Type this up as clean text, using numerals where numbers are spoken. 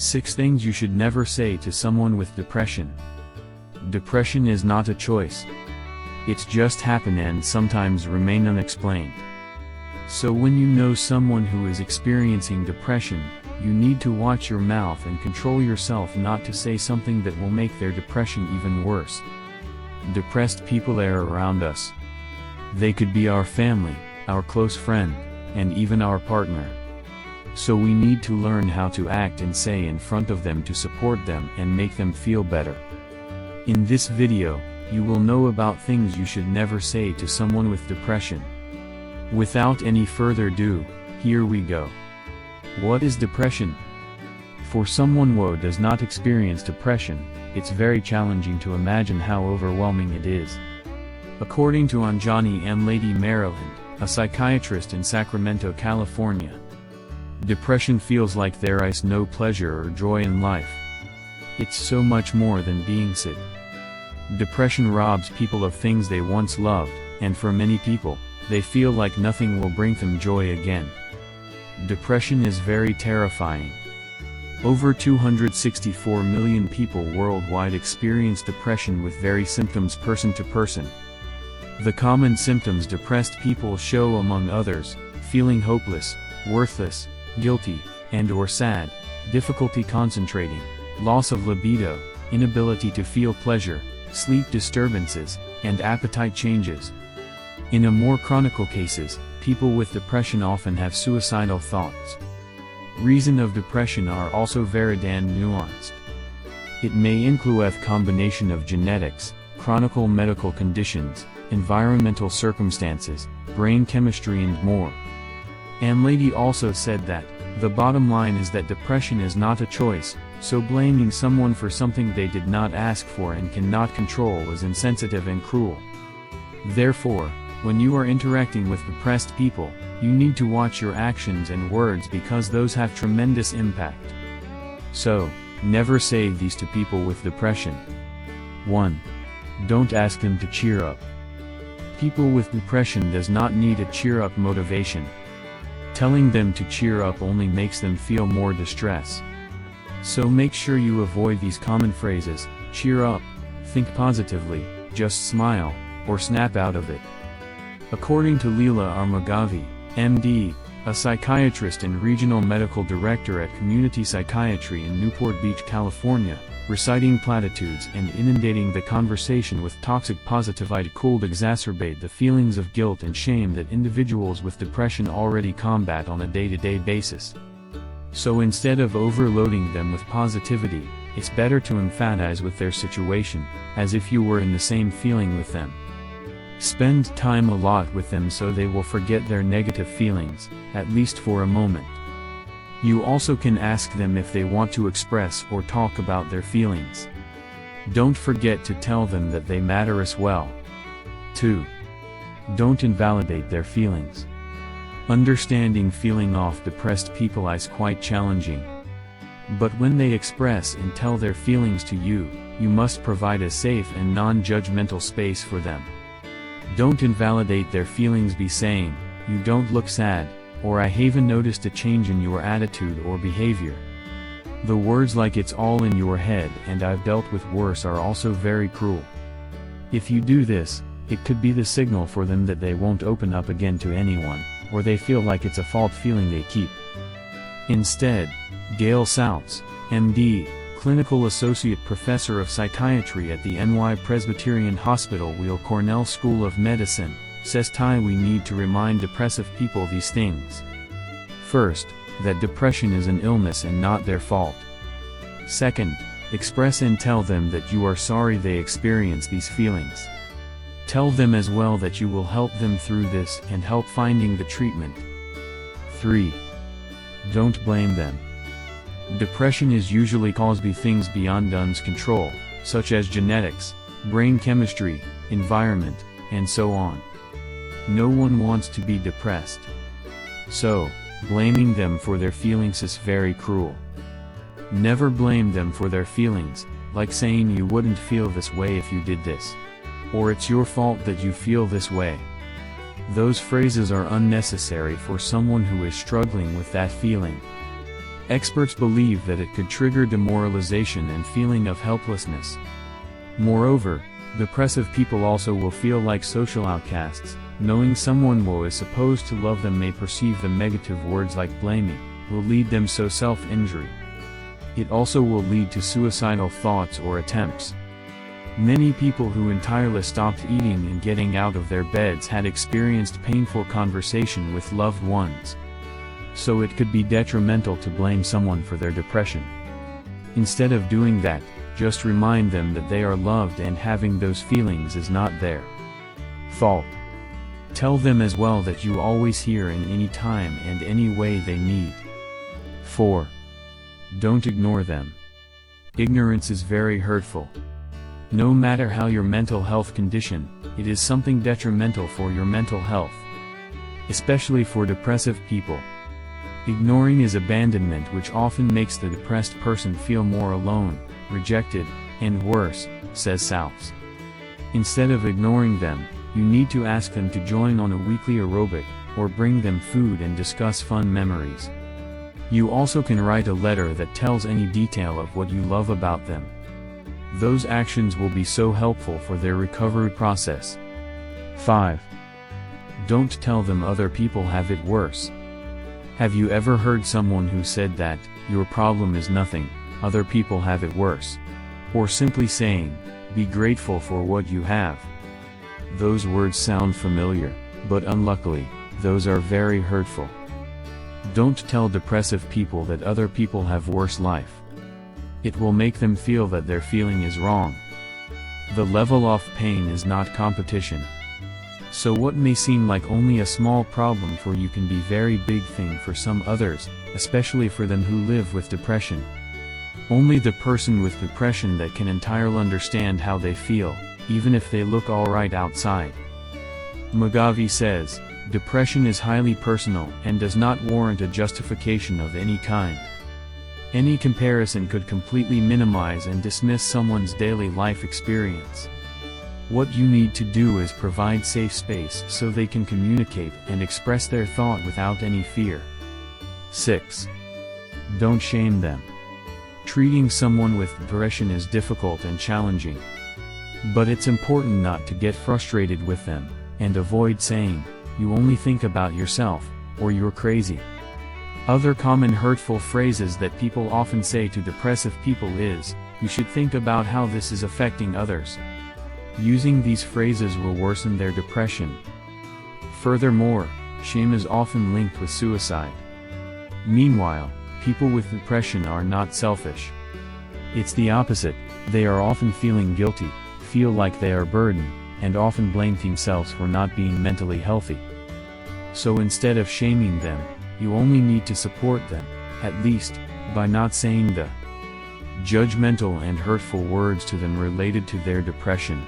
6 things you should never say to someone with depression. Depression is not a choice. It's just happen and sometimes remain unexplained. So when you know someone who is experiencing depression, you need to watch your mouth and control yourself not to say something that will make their depression even worse. Depressed people are around us. They could be our family, our close friend, and even our partner. So we need to learn how to act and say in front of them to support them and make them feel better. In this video, you will know about things you should never say to someone with depression. Without any further ado, here we go. What is depression? For someone who does not experience depression, it's very challenging to imagine how overwhelming it is. According to Anjani Amladi, Maryland, a psychiatrist in Sacramento, California, depression feels like there is no pleasure or joy in life. It's so much more than being sick. Depression robs people of things they once loved, and for many people, they feel like nothing will bring them joy again. Depression is very terrifying. Over 264 million people worldwide experience depression with various symptoms person to person. The common symptoms depressed people show, among others, feeling hopeless, worthless, guilty, and/or sad, difficulty concentrating, loss of libido, inability to feel pleasure, sleep disturbances, and appetite changes. In a more chronic cases, people with depression often have suicidal thoughts. Reasons of depression are also varied and nuanced. It may include a combination of genetics, chronic medical conditions, environmental circumstances, brain chemistry and more. Amladi also said that, the bottom line is that depression is not a choice, so blaming someone for something they did not ask for and cannot control is insensitive and cruel. Therefore, when you are interacting with depressed people, you need to watch your actions and words because those have tremendous impact. So, never say these to people with depression. 1. Don't ask them to cheer up. People with depression does not need a cheer up motivation. Telling them to cheer up only makes them feel more distress. So make sure you avoid these common phrases, cheer up, think positively, just smile, or snap out of it. According to Leela Armagavi, MD, a psychiatrist and regional medical director at Community Psychiatry in Newport Beach, California, reciting platitudes and inundating the conversation with toxic positivity could exacerbate the feelings of guilt and shame that individuals with depression already combat on a day-to-day basis. So instead of overloading them with positivity, it's better to empathize with their situation, as if you were in the same feeling with them. Spend time a lot with them so they will forget their negative feelings, at least for a moment. You also can ask them if they want to express or talk about their feelings. Don't forget to tell them that they matter as well. 2. Don't invalidate their feelings. Understanding feeling of depressed people is quite challenging. But when they express and tell their feelings to you, you must provide a safe and non-judgmental space for them. Don't invalidate their feelings by saying, "You don't look sad," or "I haven't noticed a change in your attitude or behavior." The words like "it's all in your head" and "I've dealt with worse" are also very cruel. If you do this, it could be the signal for them that they won't open up again to anyone, or they feel like it's a fault feeling they keep. Instead, Gail Saltz, MD, Clinical Associate Professor of Psychiatry at the NY Presbyterian Hospital Weill Cornell School of Medicine, says we need to remind depressive people these things. First, that depression is an illness and not their fault. Second, express and tell them that you are sorry they experience these feelings. Tell them as well that you will help them through this and help finding the treatment. 3. Don't blame them. Depression is usually caused by things beyond one's control, such as genetics, brain chemistry, environment, and so on. No one wants to be depressed. So, blaming them for their feelings is very cruel. Never blame them for their feelings, like saying you wouldn't feel this way if you did this. Or it's your fault that you feel this way. Those phrases are unnecessary for someone who is struggling with that feeling. Experts believe that it could trigger demoralization and feeling of helplessness. Moreover, depressive people also will feel like social outcasts. Knowing someone who is supposed to love them may perceive them negative words like blaming, will lead them to self-injury. It also will lead to suicidal thoughts or attempts. Many people who entirely stopped eating and getting out of their beds had experienced painful conversation with loved ones. So it could be detrimental to blame someone for their depression. Instead of doing that, just remind them that they are loved and having those feelings is not their fault. Tell them as well that you always hear in any time and any way they need. 4. Don't ignore them. Ignorance is very hurtful. No matter how your mental health condition, it is something detrimental for your mental health. Especially for depressive people. Ignoring is abandonment, which often makes the depressed person feel more alone, rejected, and worse, says Salps. Instead of ignoring them, you need to ask them to join on a weekly aerobic, or bring them food and discuss fun memories. You also can write a letter that tells any detail of what you love about them. Those actions will be so helpful for their recovery process. 5. Don't tell them other people have it worse. Have you ever heard someone who said that, your problem is nothing, other people have it worse? Or simply saying, be grateful for what you have. Those words sound familiar, but unluckily, those are very hurtful. Don't tell depressive people that other people have worse life. It will make them feel that their feeling is wrong. The level of pain is not competition. So what may seem like only a small problem for you can be very big thing for some others, especially for them who live with depression. Only the person with depression that can entirely understand how they feel, even if they look alright outside. Mugabe says, depression is highly personal and does not warrant a justification of any kind. Any comparison could completely minimize and dismiss someone's daily life experience. What you need to do is provide safe space so they can communicate and express their thought without any fear. 6. Don't shame them. Treating someone with depression is difficult and challenging. But it's important not to get frustrated with them, and avoid saying, you only think about yourself, or you're crazy. Other common hurtful phrases that people often say to depressive people is, you should think about how this is affecting others. Using these phrases will worsen their depression. Furthermore, shame is often linked with suicide. Meanwhile, people with depression are not selfish. It's the opposite, they are often feeling guilty, feel like they are burdened, and often blame themselves for not being mentally healthy. So instead of shaming them, you only need to support them, at least, by not saying the judgmental and hurtful words to them related to their depression.